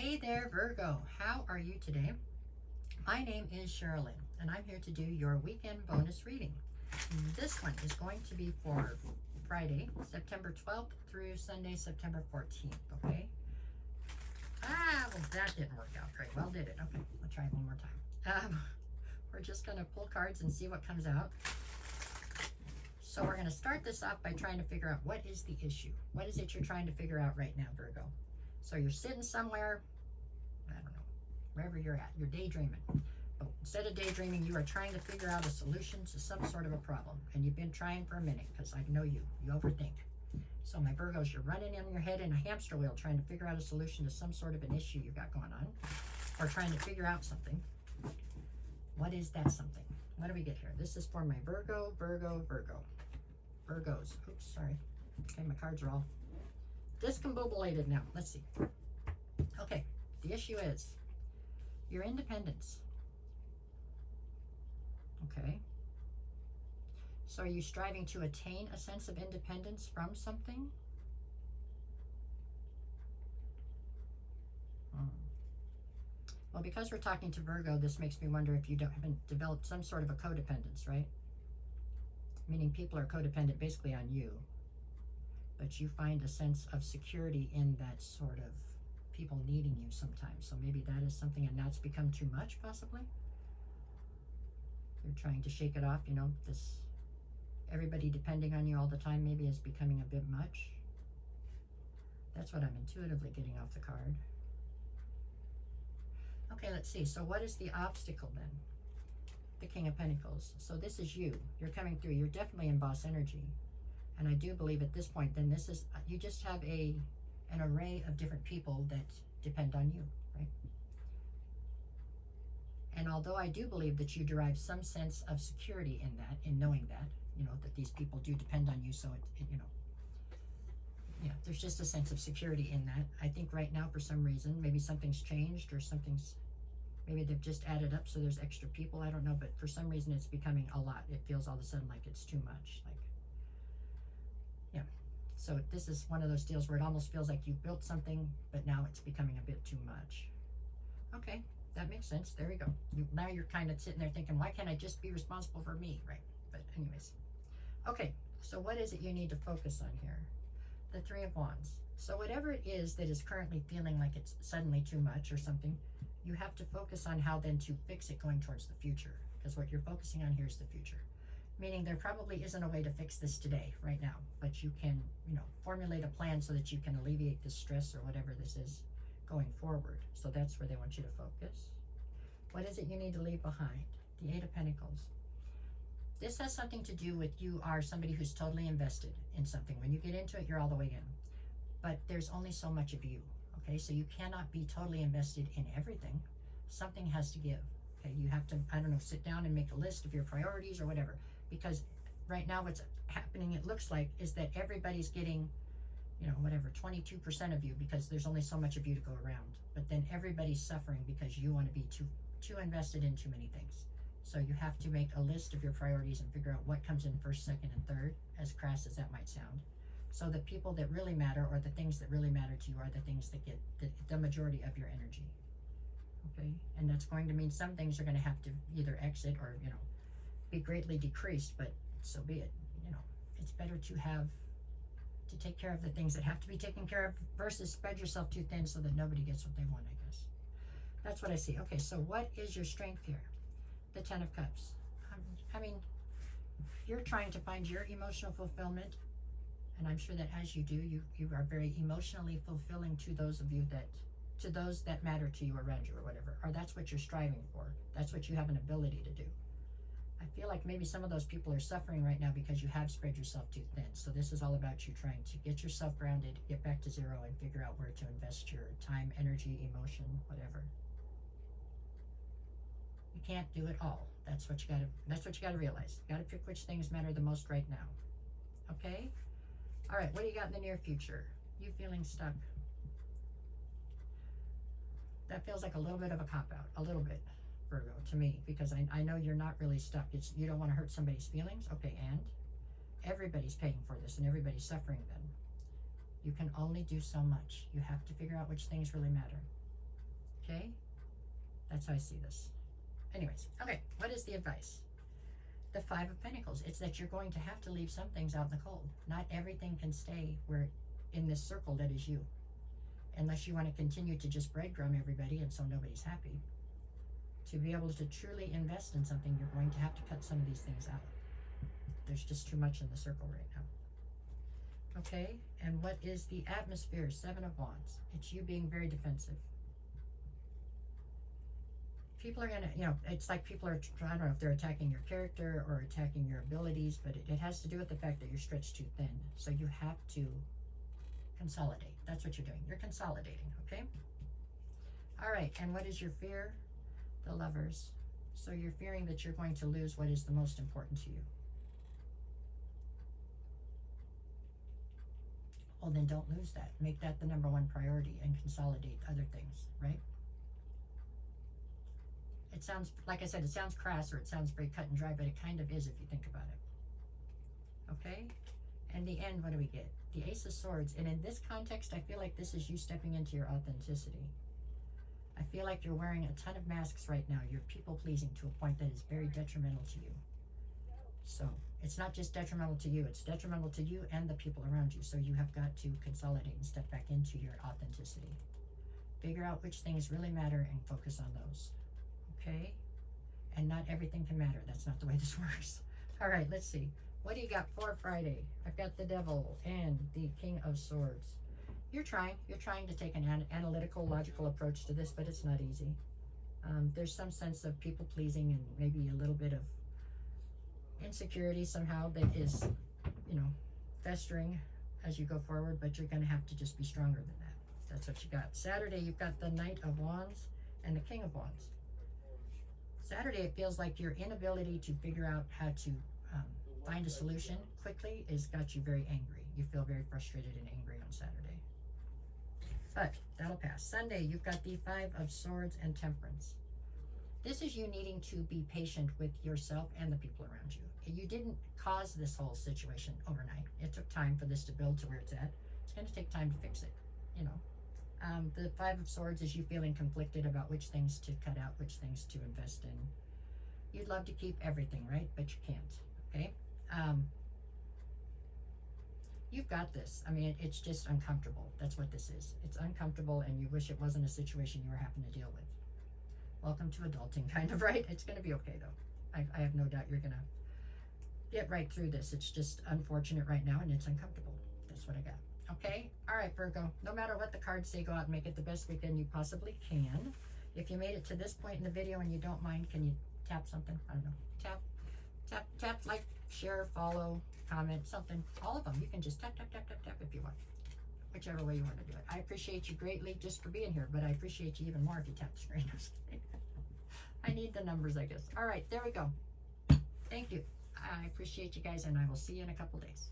Hey there, Virgo. How are you today? My name is Sherilyn, and I'm here to do your weekend bonus reading. This one is going to be for Friday, September 12th through Sunday, September 14th, okay? Well, that didn't work out very well, did it? Okay, I'll try it one more time. We're just going to pull cards and see what comes out. So we're going to start this off by trying to figure out what is the issue. What is it you're trying to figure out right now, Virgo? So you're sitting somewhere, I don't know, wherever you're at, you're daydreaming. But instead of daydreaming, you are trying to figure out a solution to some sort of a problem. And you've been trying for a minute, because I know you overthink. So my Virgos, you're running in your head in a hamster wheel trying to figure out a solution to some sort of an issue you've got going on. Or trying to figure out something. What is that something? What do we get here? This is for my Virgo. Virgos. Oops, sorry. Okay, my cards are all discombobulated now. Let's see. Okay, the issue is your independence. Okay. So are you striving to attain a sense of independence from something? Well, because we're talking to Virgo, this makes me wonder if you haven't developed some sort of a codependence, right? Meaning people are codependent basically on you, but you find a sense of security in that sort of people needing you sometimes. So maybe that is something, and now it's become too much, possibly. You're trying to shake it off, you know, this everybody depending on you all the time maybe is becoming a bit much. That's what I'm intuitively getting off the card. Okay, let's see. So what is the obstacle then? The King of Pentacles. So this is you. You're coming through. You're definitely in boss energy. And I do believe at this point, then this is, you just have an array of different people that depend on you, right? And although I do believe that you derive some sense of security in that, in knowing that, you know, that these people do depend on you, so it you know, yeah, there's just a sense of security in that. I think right now, for some reason, maybe something's changed or maybe they've just added up so there's extra people, I don't know, but for some reason it's becoming a lot. It feels all of a sudden like it's too much, like, yeah. So this is one of those deals where it almost feels like you built something, but now it's becoming a bit too much. Okay, that makes sense. There we go. Now you're kind of sitting there thinking, why can't I just be responsible for me, right? But anyways. Okay, so what is it you need to focus on here? The Three of Wands. So whatever it is that is currently feeling like it's suddenly too much or something, you have to focus on how then to fix it going towards the future. Because what you're focusing on here is the future. Meaning there probably isn't a way to fix this today, right now. But you can, you know, formulate a plan so that you can alleviate the stress or whatever this is going forward. So that's where they want you to focus. What is it you need to leave behind? The Eight of Pentacles. This has something to do with you are somebody who's totally invested in something. When you get into it, you're all the way in. But there's only so much of you, okay? So you cannot be totally invested in everything. Something has to give, okay? You have to, I don't know, sit down and make a list of your priorities or whatever. Because right now what's happening, it looks like, is that everybody's getting, you know, whatever, 22% of you, because there's only so much of you to go around. But then everybody's suffering because you want to be too invested in too many things. So you have to make a list of your priorities and figure out what comes in first, second, and third, as crass as that might sound. So the people that really matter, or the things that really matter to you, are the things that get the majority of your energy. Okay? And that's going to mean some things are going to have to either exit or, you know, be greatly decreased, but so be it. You know, it's better to take care of the things that have to be taken care of versus spread yourself too thin so that nobody gets what they want, I guess. That's what I see. Okay, so what is your strength here? The Ten of Cups. I mean, you're trying to find your emotional fulfillment, and I'm sure that as you do, you are very emotionally fulfilling to those of you that matter to you around you or whatever, or that's what you're striving for. That's what you have an ability to do. I feel like maybe some of those people are suffering right now because you have spread yourself too thin. So this is all about you trying to get yourself grounded, get back to zero, and figure out where to invest your time, energy, emotion, whatever. You can't do it all. That's what you gotta realize. You gotta pick which things matter the most right now. Okay? Alright, what do you got in the near future? You feeling stuck? That feels like a little bit of a cop-out. A little bit, Virgo, to me. Because I know you're not really stuck. You don't want to hurt somebody's feelings. Okay, and? Everybody's paying for this and everybody's suffering then. You can only do so much. You have to figure out which things really matter. Okay? That's how I see this. Anyways, okay, what is the advice? The Five of Pentacles. It's that you're going to have to leave some things out in the cold. Not everything can stay where in this circle that is you. Unless you want to continue to just breadcrumb everybody and so nobody's happy. To be able to truly invest in something, you're going to have to cut some of these things out. There's just too much in the circle right now. Okay, and what is the atmosphere? Seven of Wands. It's you being very defensive. People are gonna, you know, it's like people are, I don't know if they're attacking your character or attacking your abilities, but it has to do with the fact that you're stretched too thin. So you have to consolidate. That's what you're doing. You're consolidating, okay? All right, and what is your fear? The Lovers. So you're fearing that you're going to lose what is the most important to you. Well, then don't lose that. Make that the number one priority and consolidate other things, right? It sounds, like I said, it sounds crass or it sounds very cut and dry, but it kind of is if you think about it. Okay? And the end, what do we get? The Ace of Swords. And in this context, I feel like this is you stepping into your authenticity. I feel like you're wearing a ton of masks right now. You're people-pleasing to a point that is very detrimental to you. So it's not just detrimental to you, it's detrimental to you and the people around you. So you have got to consolidate and step back into your authenticity. Figure out which things really matter and focus on those. Okay? And not everything can matter. That's not the way this works. All right, let's see. What do you got for Friday? I've got the Devil and the King of Swords. You're trying to take an analytical, logical approach to this, but it's not easy. There's some sense of people pleasing and maybe a little bit of insecurity somehow that is, you know, festering as you go forward, but you're going to have to just be stronger than that. That's what you got. Saturday, you've got the Knight of Wands and the King of Wands. Saturday, it feels like your inability to figure out how to find a solution quickly has got you very angry. You feel very frustrated and angry on Saturday. But that'll pass. Sunday, you've got the Five of Swords and Temperance. This is you needing to be patient with yourself and the people around you. You didn't cause this whole situation overnight. It took time for this to build to where it's at. It's going to take time to fix it, you know. The Five of Swords is you feeling conflicted about which things to cut out, which things to invest in. You'd love to keep everything, right? But you can't, okay? You've got this. I mean, it's just uncomfortable. That's what this is. It's uncomfortable and you wish it wasn't a situation you were having to deal with. Welcome to adulting, kind of, right? It's going to be okay, though. I have no doubt you're going to get right through this. It's just unfortunate right now and it's uncomfortable. That's what I got. Okay? All right, Virgo. No matter what the cards say, go out and make it the best weekend you possibly can. If you made it to this point in the video and you don't mind, can you tap something? I don't know. Tap, like, share, follow, comment, something. All of them. You can just tap if you want. Whichever way you want to do it. I appreciate you greatly just for being here, but I appreciate you even more if you tap the screen. I need the numbers, I guess. All right, there we go. Thank you. I appreciate you guys, and I will see you in a couple days.